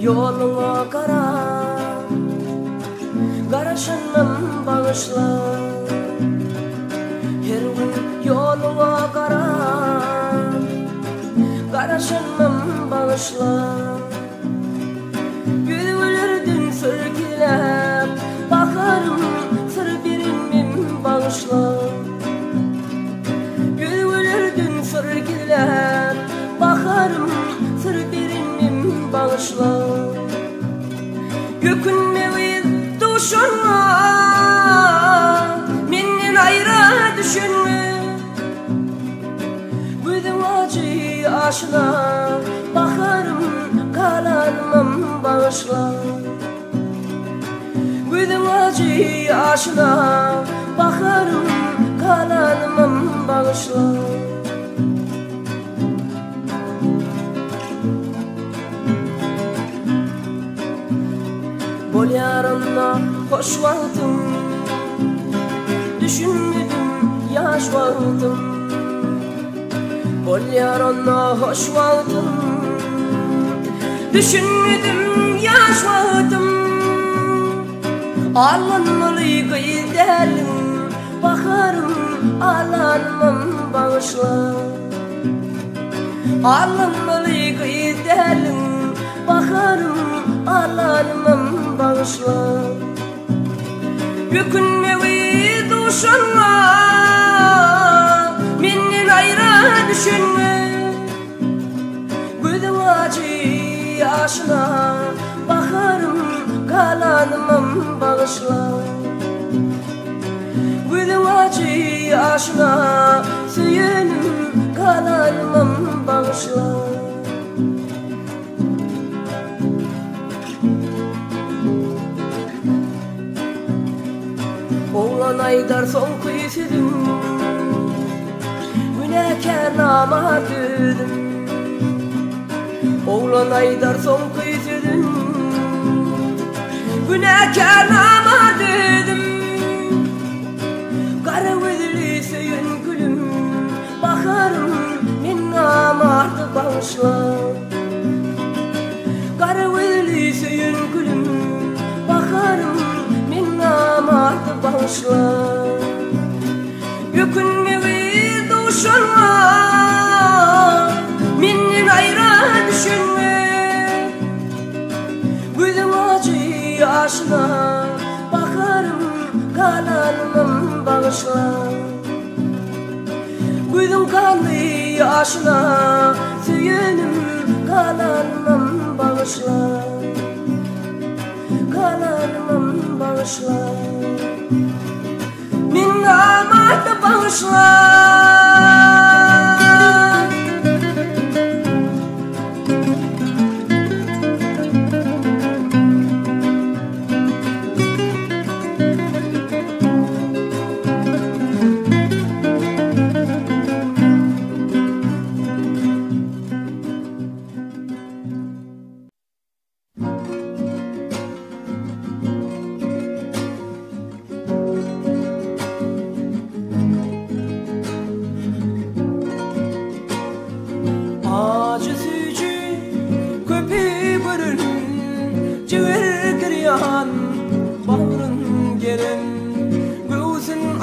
Yoluna kara, karışınım bağışla. Her gün yoluna kara, karışınım bağışla. Gülürdün sürgülep, bakarım sır birimim bağışla. Gülürdün sürgülep, bakarım sır birimim bağışla. Gökünmeyi duşunma, menden ayrı düşünme. Gözüm acı aşına, bakarım kalanmam bağışla. Gözüm acı aşına, bakarım kalanmam bağışla. Bol yarınla hoş vaktim, düşünmedim yaş vaktim. Bol yarınla hoş vaktim, düşünmedim yaş vaktim. Alınmalı gidelim, bakarım alanmam bağışla. Alınmalı gidelim, bakarım alanmam bağışla. Gökünmeyi duşunma, menden ayrı düşünme. Gözüm acı aşına, bakarım kalanmam bağışla. Gözüm acı aşına, söylenim kalanmam bağışla. Oğlan aydar son kuyusuydum, günahkar namardım. Oğlan aydar son kuyusuydum, günahkar namardım. Kara gözlü söyün gülüm, bakarım men namardı bağışla. Kara gözlü söyün gülüm, bakarım men namardı bağışla. Gökünmeyi duşunma, menden ayrı düşünme. Gözüm acı aşına, bakarım kalanmam bağışla. Gözüm kanlı aşına, söylenim kalanmam bağışla. Kalanmam bağışla, min namardı bağışla.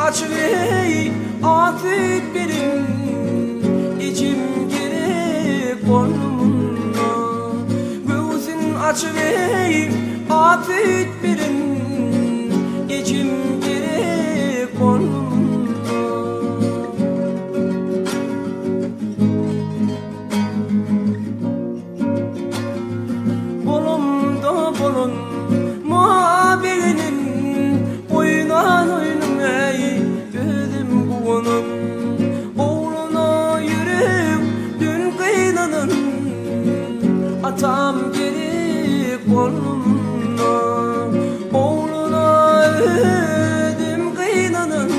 Açıvey afet benim, içim gerek burnumuna. Gözün açıvey afet benim, içim gerek burnumuna. Bolum da bolun muhabirinin, oynan oyunum ey gözüm buğunun. Oğluna yürek dün kıynanın, atam gerek burnumuna. Oğluna ödüm kıynanın,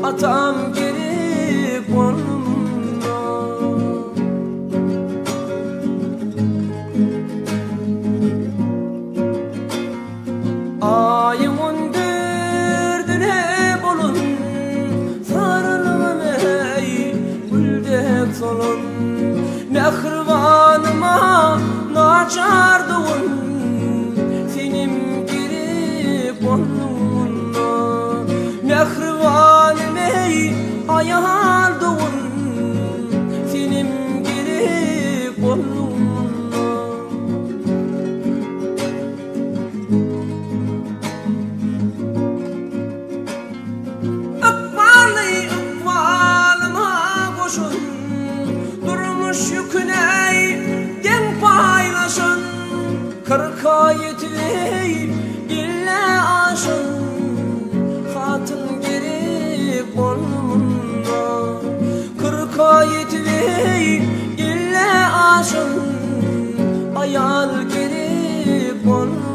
atam gerek burnumuna. yaldığın senim gerek boluna ıkbalıma koşun durmuş yüküne den paylaşın kırka yetmey ille aşın hatın gerek boluna kırka yetmey ille aşın ayal gerek boluna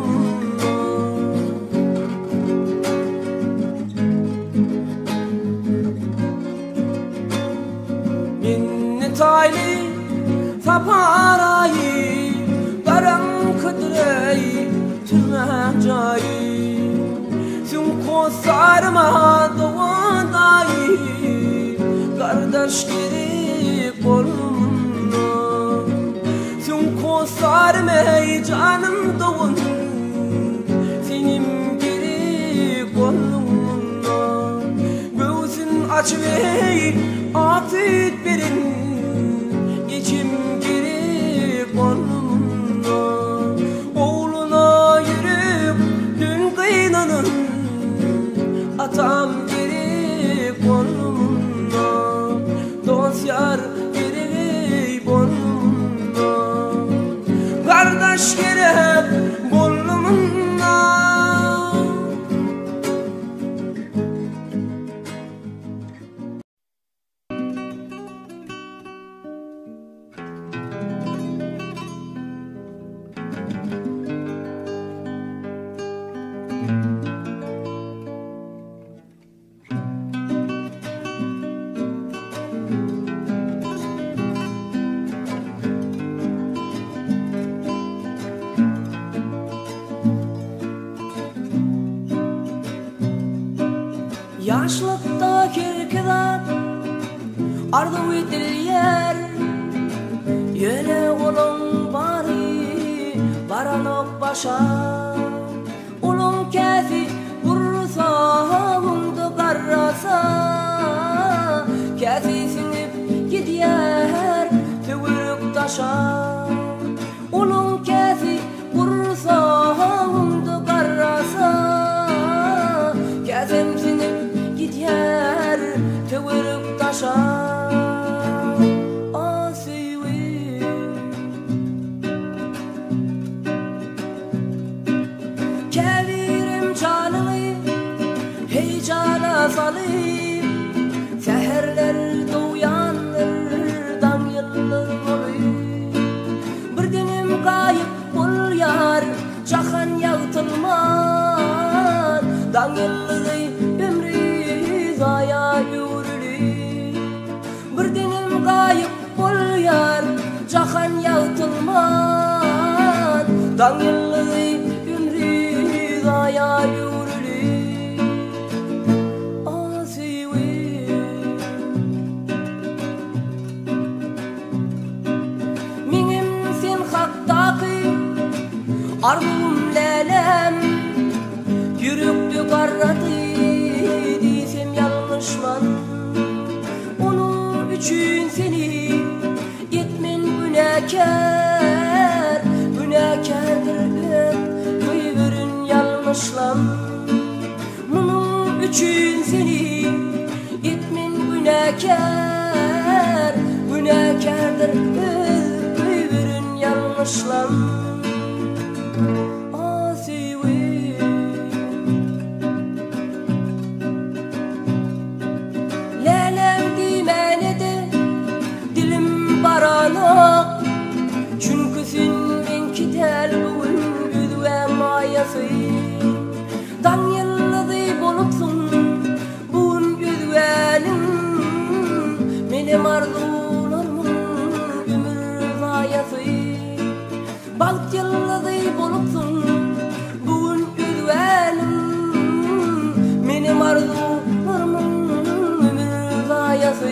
tayli taparayı garam kıdrey tümecayı tüm kosarma doğandayı kardeş gerek bolumna tüm kosarmay canım doğun senim gerek bolumna gözün açıvey afet verin İçim gerek bolumna oğluna yürüp dün kıynanın atam gerek bolumna dost yar gerek bolumna kardeş gerek bolumna yaşlıkta kirkidat ardı edil yer yöne olun bari baranok başa ulun kefi vursa hundu karrasa kefi sinip gidiyer tüvürük taşa ulun kefi vursa hundu karrasa kezim sinip gidiyer tüvürük taşa asiwi kevirim canımı heyecana salayım seherler doğuyanlar dan yıllar olayım bir dinim kayıp bul yar cahan yağıtılmaz dan yılları zaya yürülü bir dinim kayıp bol yar cahan yağıtılmaz dan yılları ümrü zaya yürülü asiwi minim sen haktaki arzum lelem yürüktü karratı onun için seni yetmen günahkar günahkardır duyverin yanlışlam onun için seni yetmen günahkar günahkardır duyverin yanlışlam çünkü sen ben gider bugün güdüven mayası dan yıllıdı bolupsun bugün güdüvenim benim arzularımın ömür mayası balt yıllıdı bolupsun bugün güdüvenim benim arzularımın ömür mayası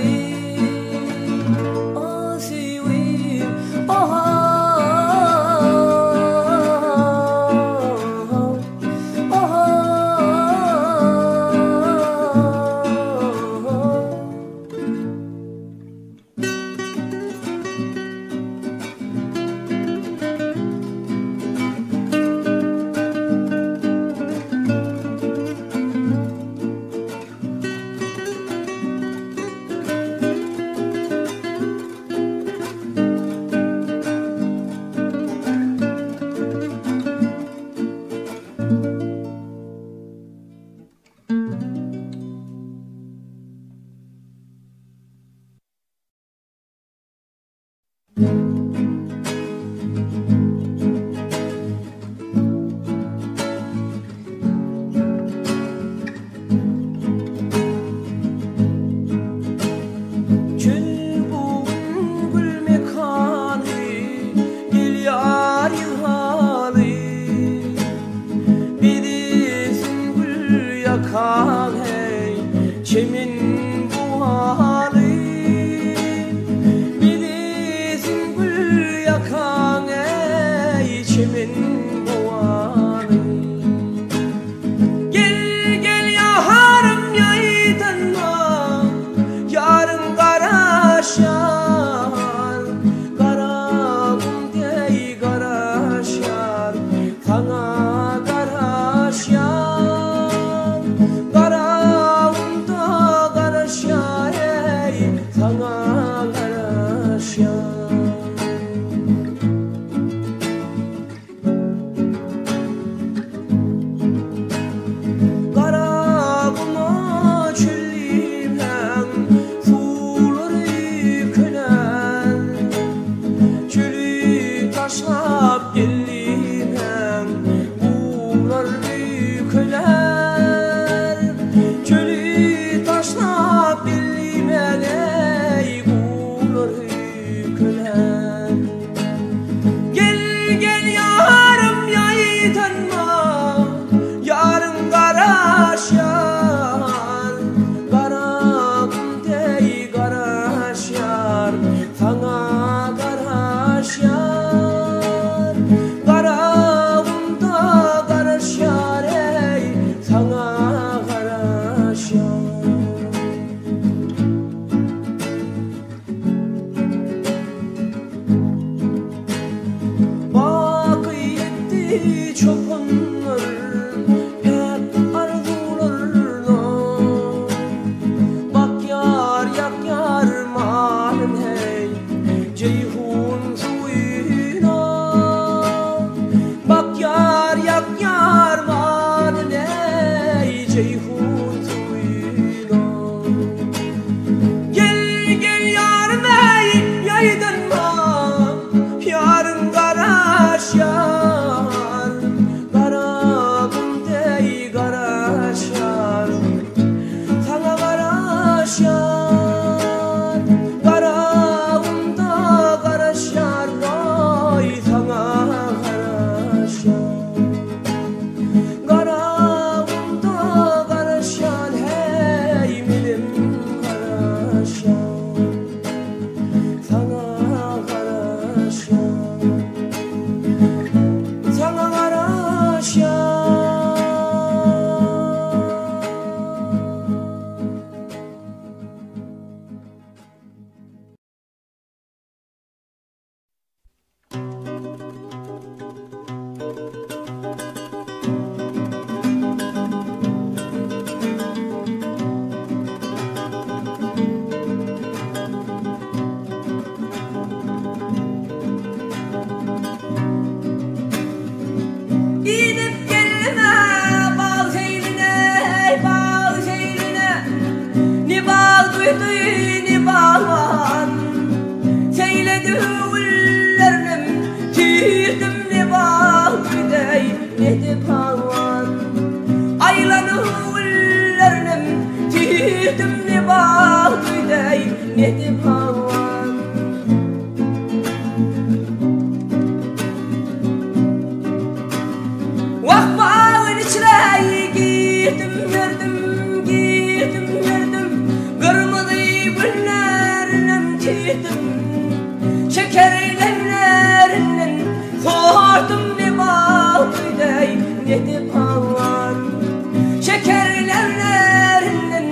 Şekerlerinin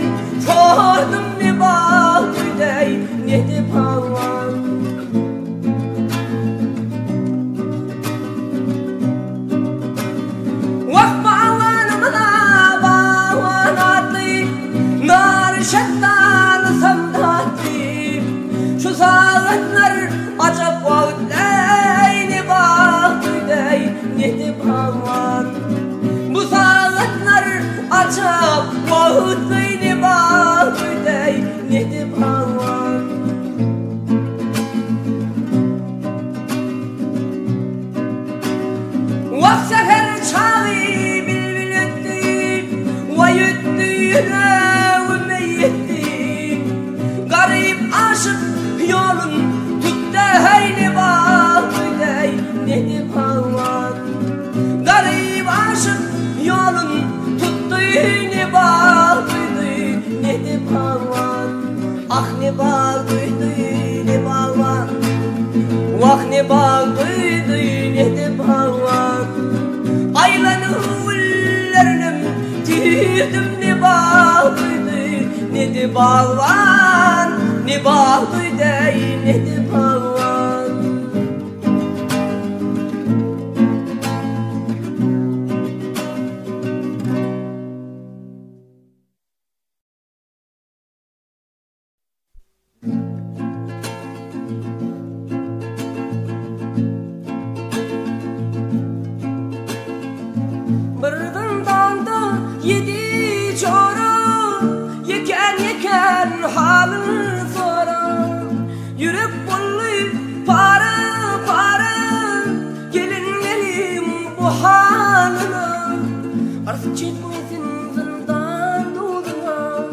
sordum bir bal güdey, neydi aşık yolun tut deyni bağlıday nedi bağlan. Garip aşık yolun tut deyni bağlıday nedi bağlan. Ah ne bağlıydı ne bağlan. Vah ne bağlıydı ne de bağlan. Aylanın ullerinin tüydüm ne bağlıydı ne de bağlan. Ne bağlıydı ne de bağlan. Birden dalda yedi çora yeken halını sora. Yürek bullu para gelinlerim bu halına. Artık çekmesin zindan duduna.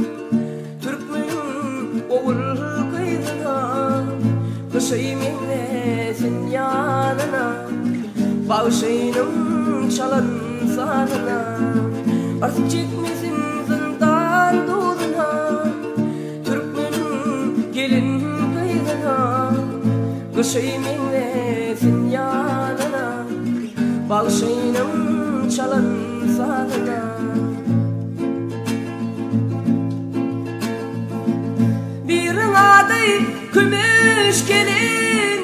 Türkmenin oğul kıydına. Kışayım emlesin yanına. Bağışayınım çalan sanına. Artık çekmesin zindan duduna. Türkmenin gelin kıydına. Kışayım emlesin yanına. Bağışayınım çalan sanına. Bir adı kümüş gelin.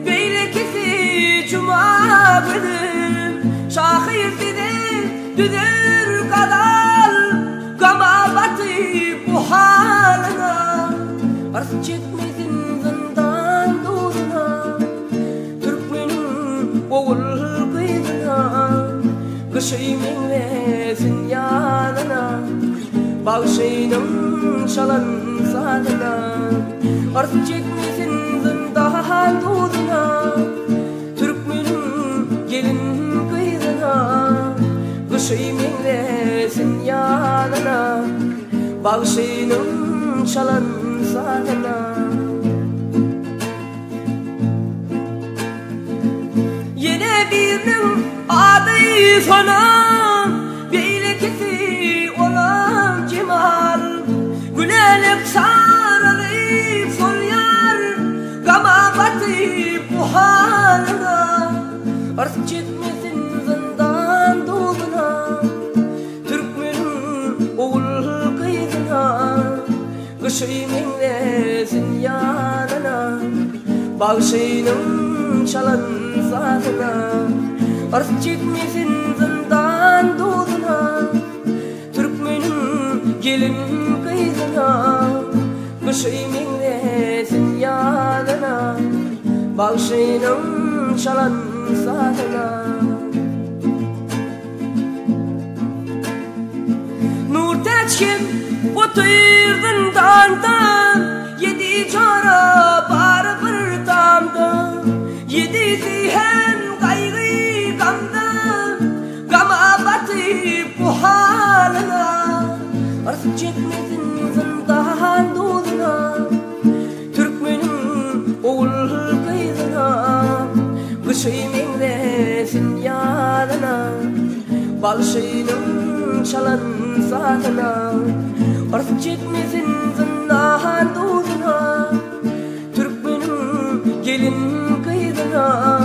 Beylekisi cuma gülüm. Şahir düdür kadal. Gama batı bu halına. Artık çekmesin zindan duduna. Türkmenin oğul kıydına. Kışayım emlesin yanına. Bağışayınım çalan sanına. Artık çekmesin zindan duduna. Türkmenin gelin kıydına. Kışayım emlesin yanına. Bağışayınım çalan sanına. Yine birinin adı sana. Beylekisi olan Cemal. Gülelik sarılıp solyar. Gama batı bu halına. Artık çekmesin zindan duduna. Türkmenin oğul kıydına. Kışayım emlesin yanına. Bağışayınım çalan sanına. Artık çekmesin zindan duduna. Türkmenin gelin kıydına. Kışayım emlesin yanına. Bağışayınım çalan sanına. Nur teçkin oturdun dandan. Yedi çara var bir damda. Yedi zihen kaygı gamda. Gama batı bu halına. Artık çekmesin zindan duduna. Türkmenin oğul kıydına. Kışayım emlesin yanına. Bağışayınım çalan sanına. Artık çekmesin zindan duduna. Türkmenin gelin kıydına.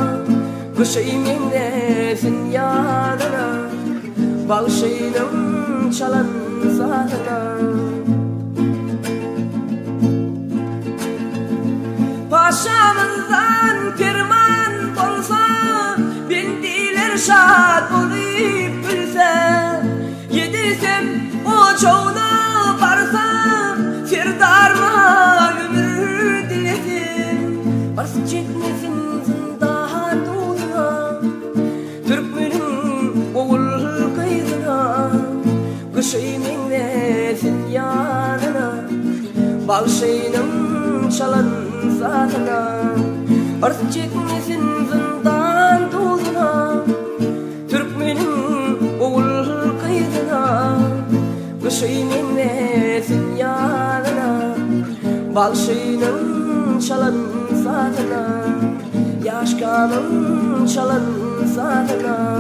Kışayım emlesin yanına. Bağışayınım çalan sanına. Paşamızdan firman olsa. Bindiler şad olup gülse. Yedisem o çoğuna varsa. Firdarma ömür dilesin. Artık çekmesin zindan duduna. Türkmenin oğul kıydına. Kışayım emlesin yanına. Bağışayınım çalan sanına. Artık çekmesin zindan duduna. Türkmenin oğul kıydına. Kışayım emlesin yanına. Bağışayınım çalan sadına, yaş kanın çalan sadına.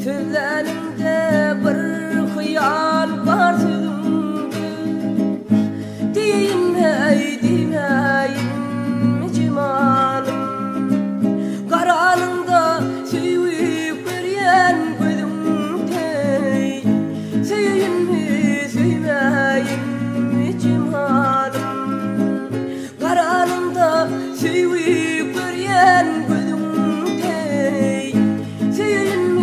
Sözlerimde bir hıyal var sözümde, dinmeyin cimalım. Karanında süyüp göryen gözümde, süyün mü süymeyin cimalım. Karanında süyüp göryen gözümde, süyün mü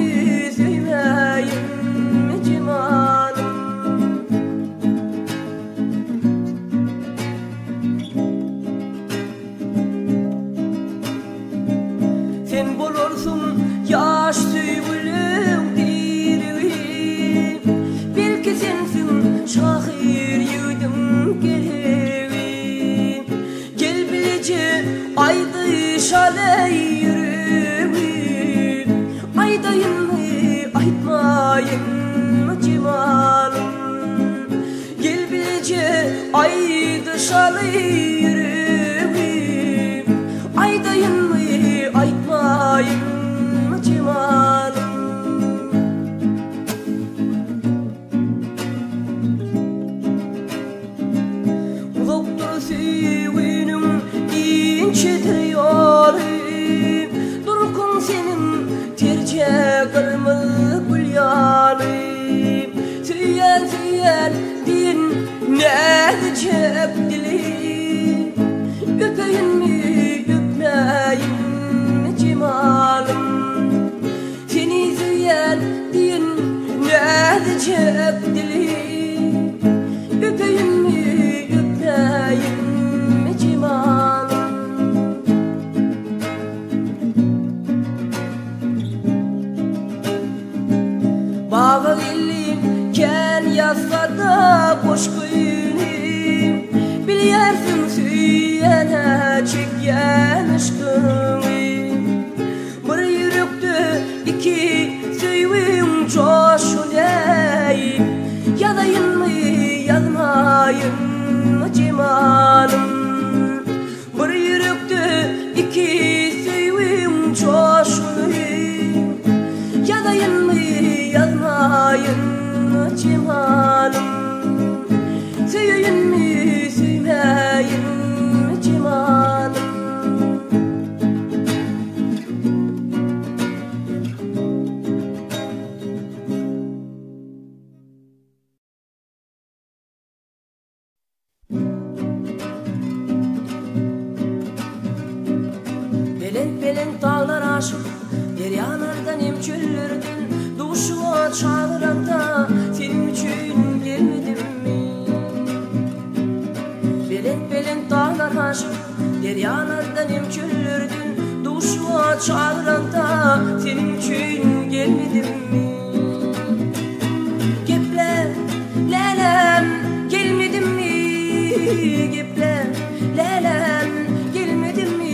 sen bulursun yaş süyülüm diri, belki sensin şahir yüdüm gelevi. Gel bilece aydı şalay yürüvi, aydayım mı aytmayın cimalım. Gel bilece aydı şalay yürüvi, aydayım mı aytmayın cimalım. Uzaktur süyünüm inçedir yolu, durkun senin terce kırmızı gül yanı. Süyen süyen din ne diyecek dili, öpeyim mi öpmeyin cimalım. Seni süyen din ne diyecek dili, öpeyim mi öpmeyin cimalım. Bağa gelirken yazsa da boş kuyunu, biliyorsun süyene çeken aşkını. Bir yürekte iki süyüm coşulay, yazayım mı yazmayın cimalım. Bir yürekte iki süyüm coşulay, yazayım mı yazmayın cimalım. Süyün mü süymeyin cimalım. Belen belen dağlar aşıp deryalardan emçüllerden, duşuma çağıranda senin için gelmedim mi? Belen belen dağlar aşıp deryalardan emçüllerden, duşuma çağıranda senin için gelmedim mi? Gepler lelem gelmedim mi? Gepler lelem gelmedim mi?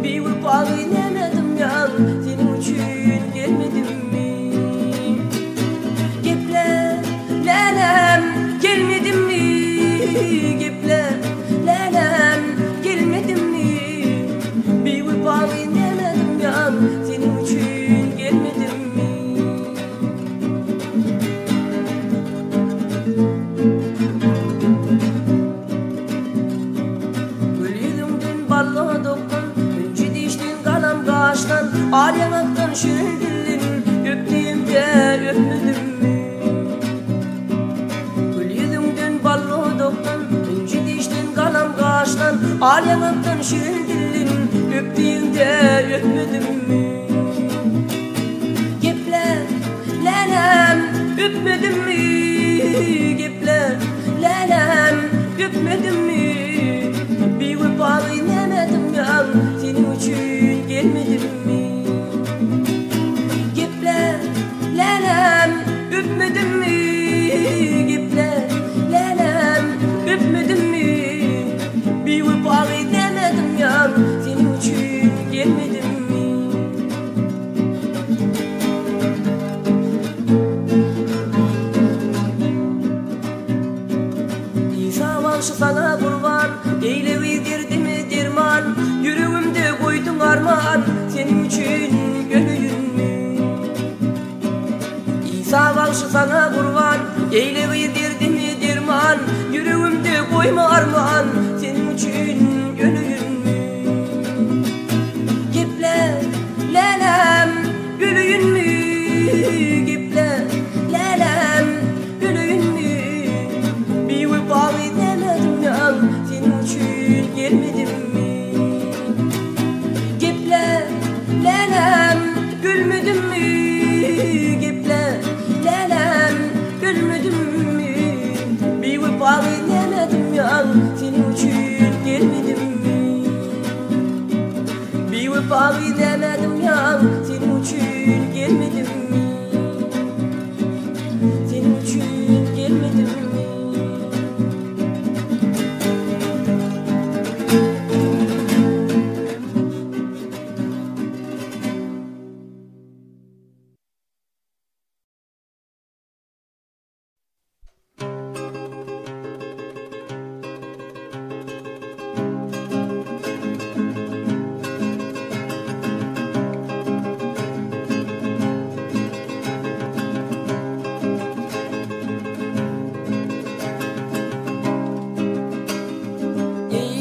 Bir ufak inemedim yan, senin için gelmedim mi? Gepler lelem gelmedim mi? Gepler lelem gelmedim mi? Bir ufak inemedim yan, senin için gelmedim mi? Gülüdümdün ballı dokun, önce diştin kalam kaştan, al yanaktan şirin dillin, öptüğümde öpmedim mi? Gülüdümdün ballı dokun, önce diştin kalam kaştan, al yanaktan şirin dillin, öptüğümde öpmedim mi? Gepler lelem öpmedim mi? Gepler lelem öpmedim mi? Bir ufak inemedim yan, senin için gelmedim mi? Gepler lelem öpmedin mi? Giple lelem öpmedin mi? Bir ufağı demedim ya, senin için gelmedim mi? İsa bağışı sana kurban, eyle bildirdi mi derman? Yüreğimde koydun armağan, senin için ölüyüm mü? İsa bağışı sana kurban, eyle bildirdi mi derman? Yüreğimde koyma armağan, senin için ölüyüm mü? Giple lelem ölüyüm mü? Giple lelem ölüyüm mü? Bir vefalı demedim ya, senin için gelmedim mi? Giple lelem gülmedim mi? Giple lelem gülmedim mi? Bir vefalı demedim ya, senin için gelmedim mi? Bir vefalı demedim ya, senin için gelmedim mi? Senin için gelmedim mi?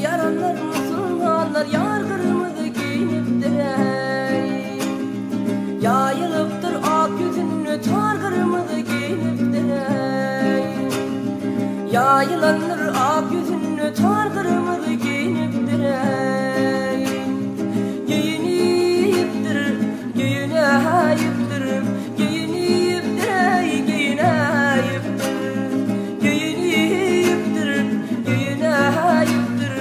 Yaranlar musulmanlar yar kırmızı giyinip de yayılıptır ak yüzünü tar kırmızı giyinip de yayılanır ak yüzünü tar kırmızı giyinip de giyiniptir giyinayıptır giyiniptir giyinayıptır giyiniptir giyinayıptır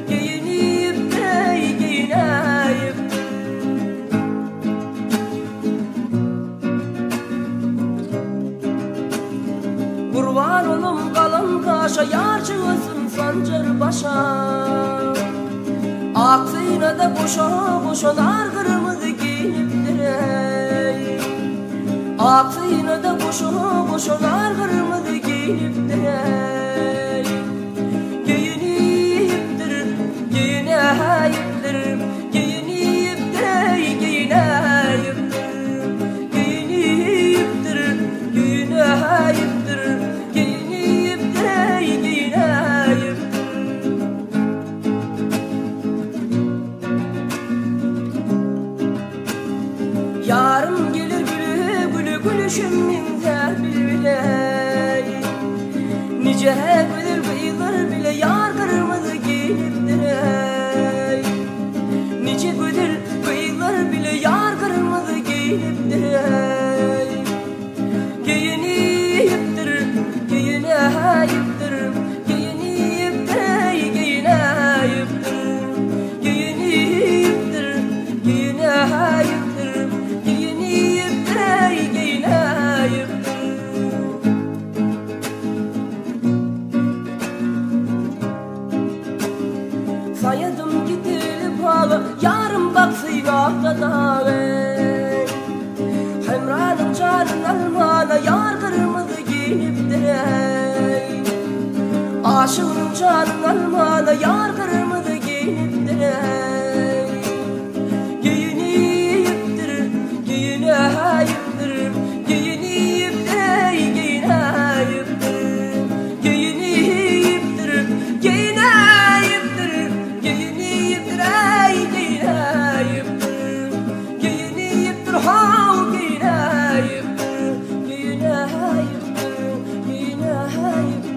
giyiniptir giyinayıptır. Kurban olum kalın kaşa, yar çıksın sancar başa. Aksine de boşa boşanar kırmızı giyiniptir ey. Aksine de boşa boşanar kırmızı giyiniptir ey. Giyiniptir giyinayıptır giyiniptir giyinayıptır giyiniptir giyinayıptır giyiniptir giyinayıptır. Yarım gelir gülü gülü gülüşümün bile. Nice bilir bıyıklar bile yar kırmızı giyiniptir ey. Nice bilir bıyıklar bile yar kırmızı giyiniptir ey. Giyiniptir giyinayıptır giyiniptir giyinayıptır giyiniptir giyinayıptır giyiniptir giyinayıptır. Sayadım gidilip halı, yarım baksın ahtada ey. Hemranın canın almana, yar kırmızı giyiniptir ey. Aşığın canın almana, yar kırmızı giyiniptir ey. Giyiniptir giyinayıptır giyiniptir giyinayıptır giyiniptir giyinayıptır giyiniptir ey giyinayıptır giyiniptir hav giyinayıptır giyinayıptır giyinayıptır.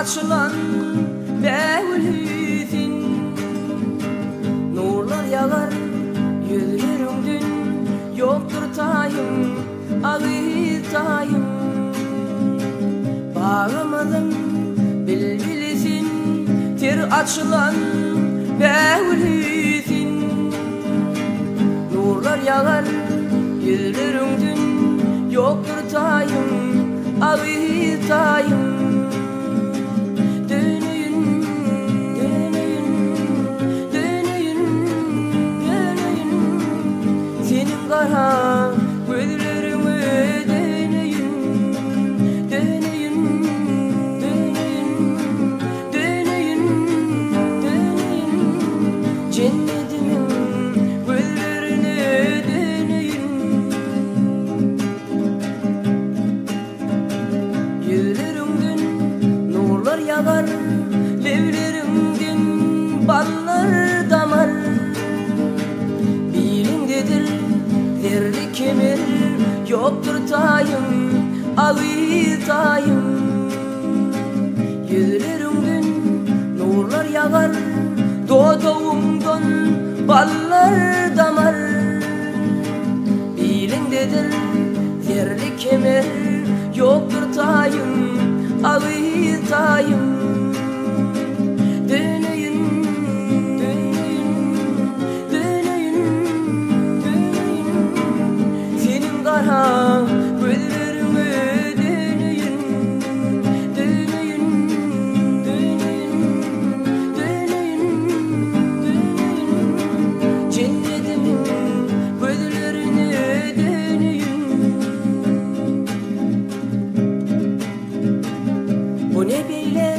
açılan mevlidin nurlar yağar yüzlerimden yoktur tayım ağıtayım bağlamadım bilbilsin ter açılan mevlidin nurlar yağar yüzlerimden yoktur tayım ağıtayım Kara gözlerimi deneyin, deneyin, deneyin, deneyin, deneyin. Cennetimin gözlerini deneyin. Yüzlerimden nurlar yağar, levlerimden ballar damar. Bilindedir derli kemir yoktur tayım ağıtayım yüzlerimden nurlar yağar doğduğumdan ballar damar bilindedir derli kemir yoktur tayım ağıtayım kara gözlerimi deneyin, deneyin, deneyin, deneyin, deneyin. Cennetimin gözlerini deneyin. Bu ne böyle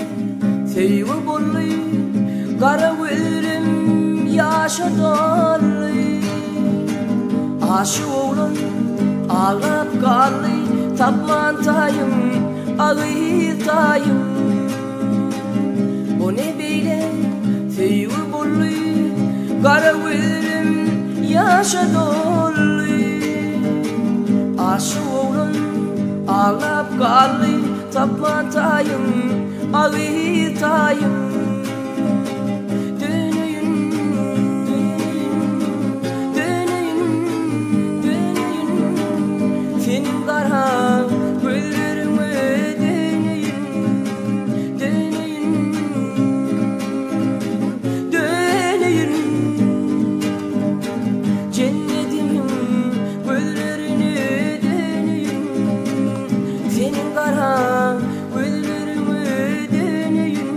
sevgi bollu kara gözlerim yaşa dollu aşık oğlum ağlap kallı tapman tayım ağıtayım o ne böyle sevgi bollu kara gözlerim yaşa dollu aşık oğlum ağlap kallı tapman tayım ağıtayım kara gözlerimi deneyin, deneyin, deneyin. Cennetimin gözlerini deneyin, senin kara gözlerimi deneyin.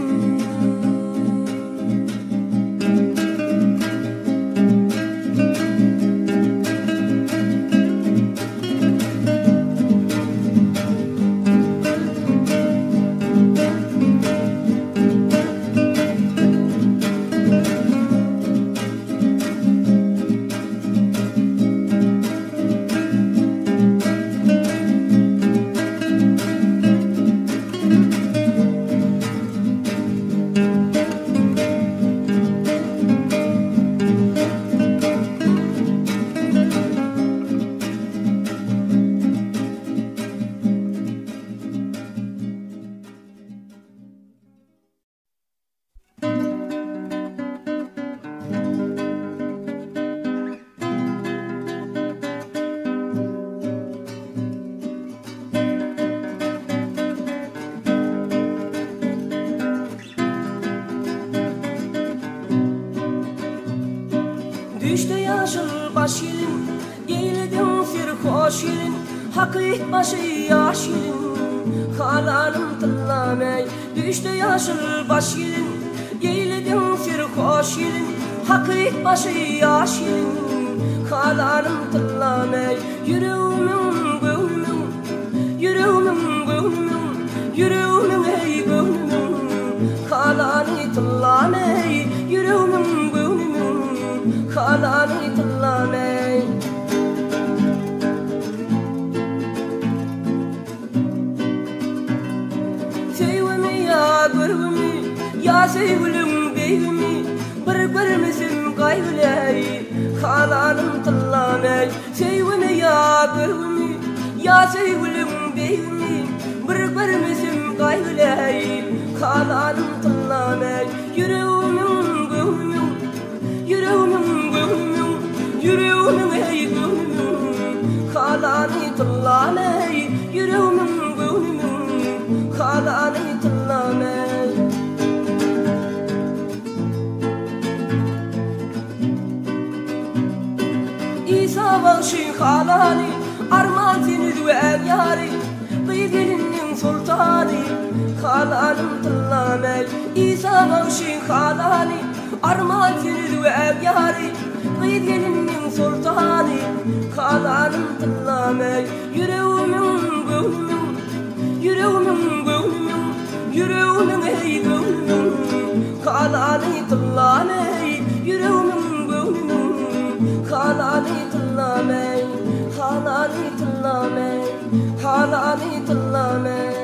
Düştü yaşıl baş yelin, yeğledin sirhoş yelin, hakik başı yaş yelin, halalım tıllamay. Düştü yaşıl baş yelin, yeğledin sirhoş yelin, hakik başı yaş yelin, halalım tıllamay. Yüreğimin gönlümün, yüreğimin gönlümün, yüreğimin ey gönlümün, halalım tıllamay. Yüreğimin gönlümün, halalım tıllamay. Sevimi ya gurumi, ya sevgilim beyimi, bir görmesim kaybılay, halalım tıllamay. Sevimi ya gurumi, ya sevgilim beyimi, bir görmesim gaybüley kalanım tıllamay yüreğimin gönlümün yüreğimin gönlümün yüreğimin ey gönlümün kalanı tıllamay yüreğimin gönlümün kalanı tıllamay İsa başı kalanı arman seni düel yari Kıygelinin sultanı kalanım tıllamay İsa başı kalanı arman seni düel yari Kıygelinin sultanı kalanım tıllamay yüreğimin gönlümün yüreğimin gönlümün yüreğimin ey gönlümün kalanı tıllamay yüreğimin gönlümün kalanı tıllamay halanı tıllamay halanı tıllamay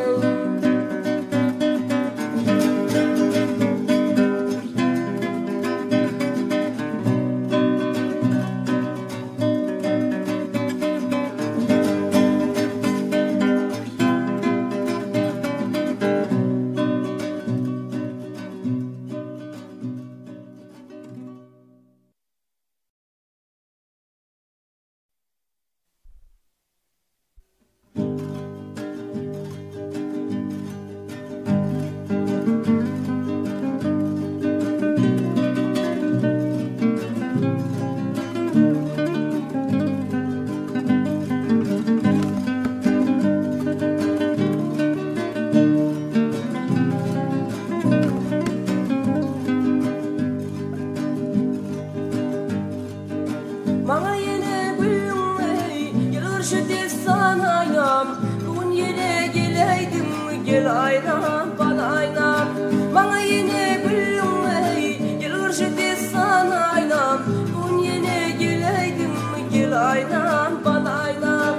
Bana yine gülüm ey yılırşı desan aynam Bugün yine geleydim gel aynam bana aynam Bana yine gülüm ey yılırşı desan aynam Bugün yine geleydim gel aynam bana aynam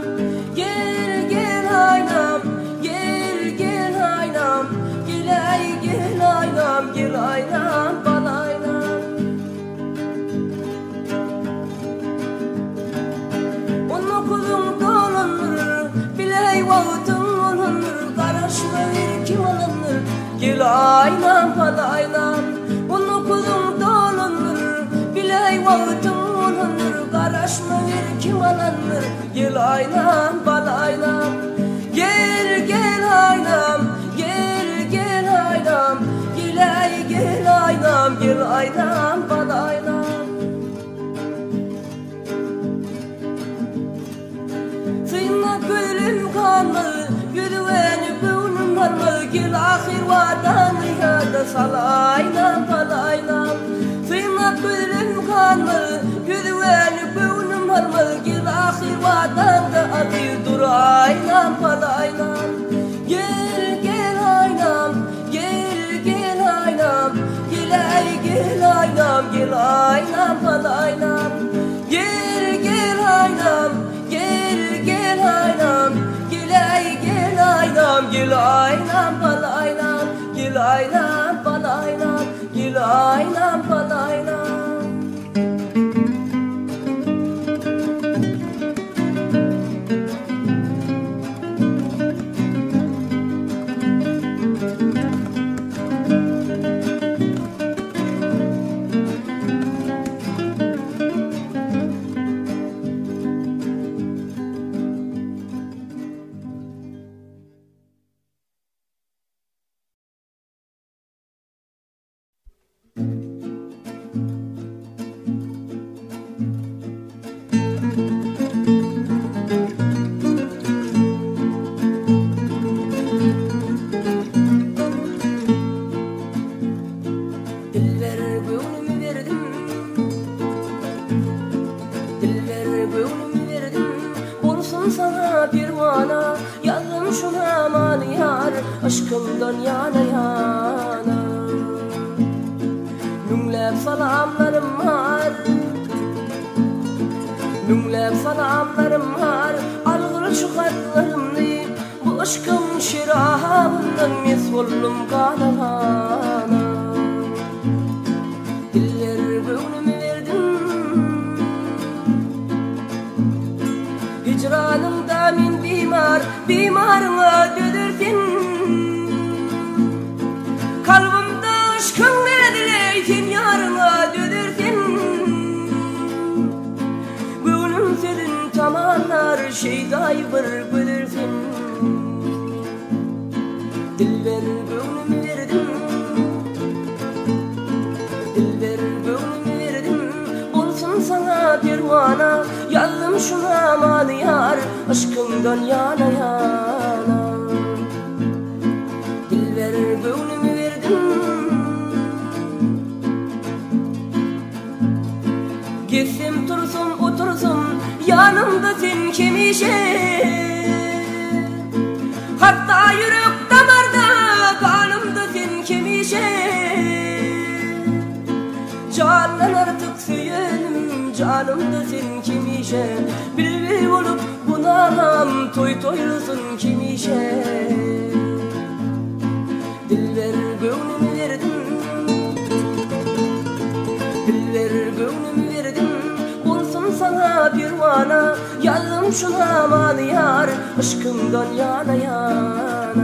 Gel gel aynam gel gel aynam Gel ay gel aynam gel aynam bana aynam Kulum dolanır, biley vağıtın olanır Karışma bir kim olanır, gel aynam bana aynam Onu kulum dolanır, biley vağıtın olanır Karışma bir kim olanır, gel aynam bana aynam Gel gel aynam, gel gel aynam Gel gel aynam, gel aynam bana aynam Gülüm kanlı, güdüveni gönlüm varlı Gel ahir vadan rihada salaynam palaynam Sıyma gülüm kanlı, güdüveni gönlüm varlı Gel ahir vadan da adı duraynam palaynam Gel gel aynam, gel gel aynam Gel ay gel aynam, gel aynam palaynam Gel gel aynam Gel gel aynam, gel ay gel aynam Gel aynam bana aynam, gel aynam bana aynam Gel aynam bana aynam Aşkımdan yana yana Nümlep salamlarım var Nümlep salamlarım var Algır şu katlarımni Bu aşkım şirahabından Mesullum kanahana Diller gönlümü verdim Hicranımda min bimar Bimarına dödürdin şeyday bir bilirsin. Dilber gönlümü verdim, dilber gönlümü verdim. Olsun sana pervana, yazdım şuna malı yar, aşkımdan yana yana. Dilber gönlümü verdim, gitsem tursun otursun yanımda sen kemişe. Hatta yürek damarda kanımda sen kemişe. Candan artık söylenim canımda sen kemişe. Bülbül olup bunamam toy toylusun kemişe. Dilber gönlümü verdim, dilber gönlümü verdim. Olsun sana pervana, yazdım şuna malı yar, aşkımdan yana yana.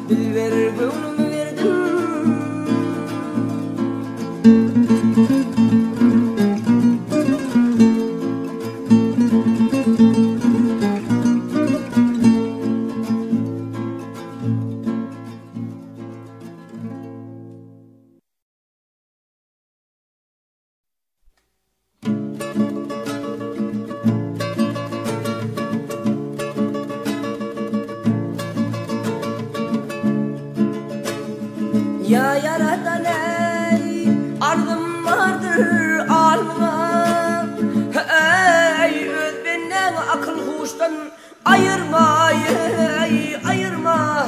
Dilber gönlümü verdim. Ya yaradan ey, ardım vardır alma. Ey öz benden akıl huştan ayırma, ey ayırma.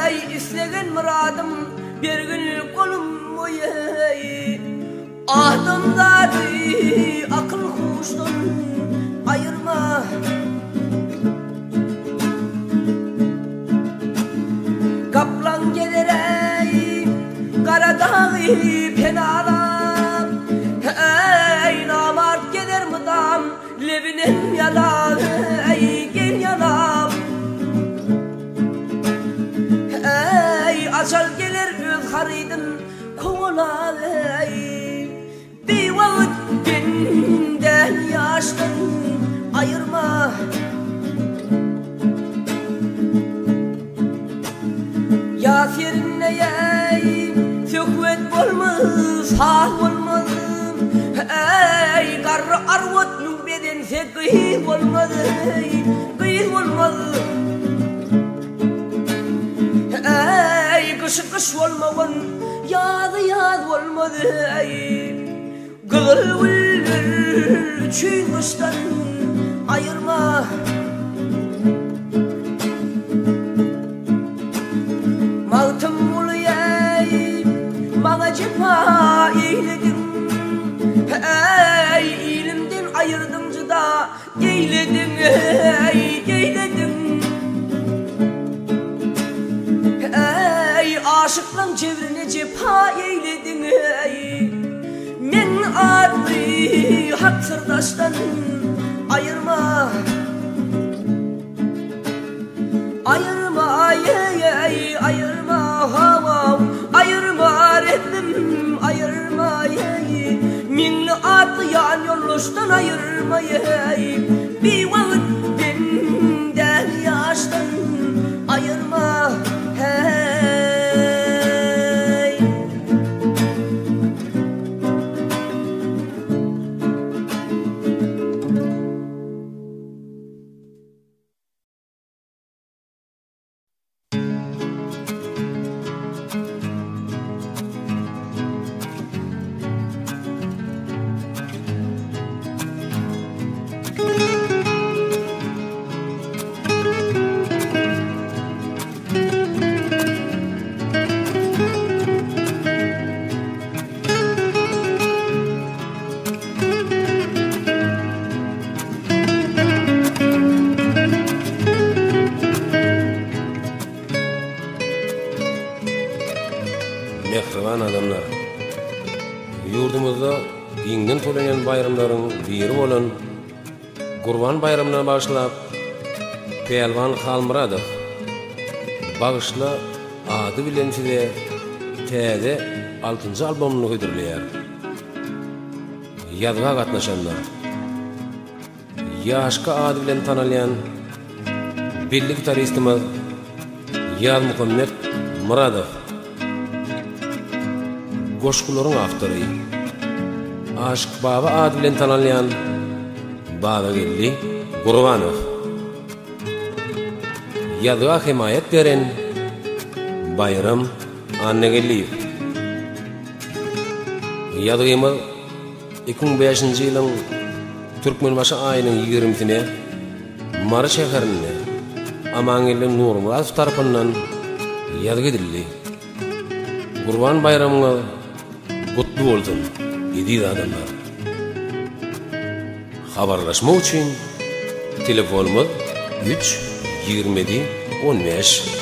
Ey istegen muradım bir gün kolum boy, ey ahdımları akıl huştan ayırma. Kaplan gelir ey, Karadağı penalap. Ey namart gelir mıdam, levinin yalan, ey gel yanam. Ey açal gelir öz haridin kovala, ey bir vakit benden yaştan ayırma. Yasirinle ey, sökvet olmaz, hal olmaz. Ey karı arvat nübedense kıyık olmaz, kıyık olmaz. Ey kışı kış olmavan, yazı yaz olmaz. Ey gıl bülbül çiğ kıştan ayırma. Mağtım uluyay, bana cefa eyledin. Ey ilimden ayırdımcı da eyledin, ey eyledin. Ey aşıklan çevrine cefa eyledin, ey men adri hak sırdaştan ayırma. Ayırma, ey ayırma, hava ayırma Rabbim, ayırma ey. Minni atlayan yoluştan ayırma ey. Bir vakit benden yaştan ayırma hey. Mehriban adamlar, yurdumuzda dinden tolanyan bayramların biri bolan Gurban bayramından başlap Pelvan Halmuradov bağışla adı bilen size täze 6-njy albomunu hödürleýär. ýazga gatnaşanlar. Ýaşka ady bilen tanalýan belli gitaristimiz Ýaz Muhammed Muradow. Goşgularyň awtory. Aşk Baba ady bilen tanalýan Babagelli Gurbanow. Ýazga himayet beren Bayram Annegeliýew. Ýazgymyz 2005-nji ýylyň Türkmenbaşy aýynyň 20-sine Mary şäherinde Amangeli Nurmuradow tarapyndan ýazga edildi. Gurban bayramyňyz gutly bolsun, ediz adamlar. Habarlaşma üçin telefonumuz 3 27 15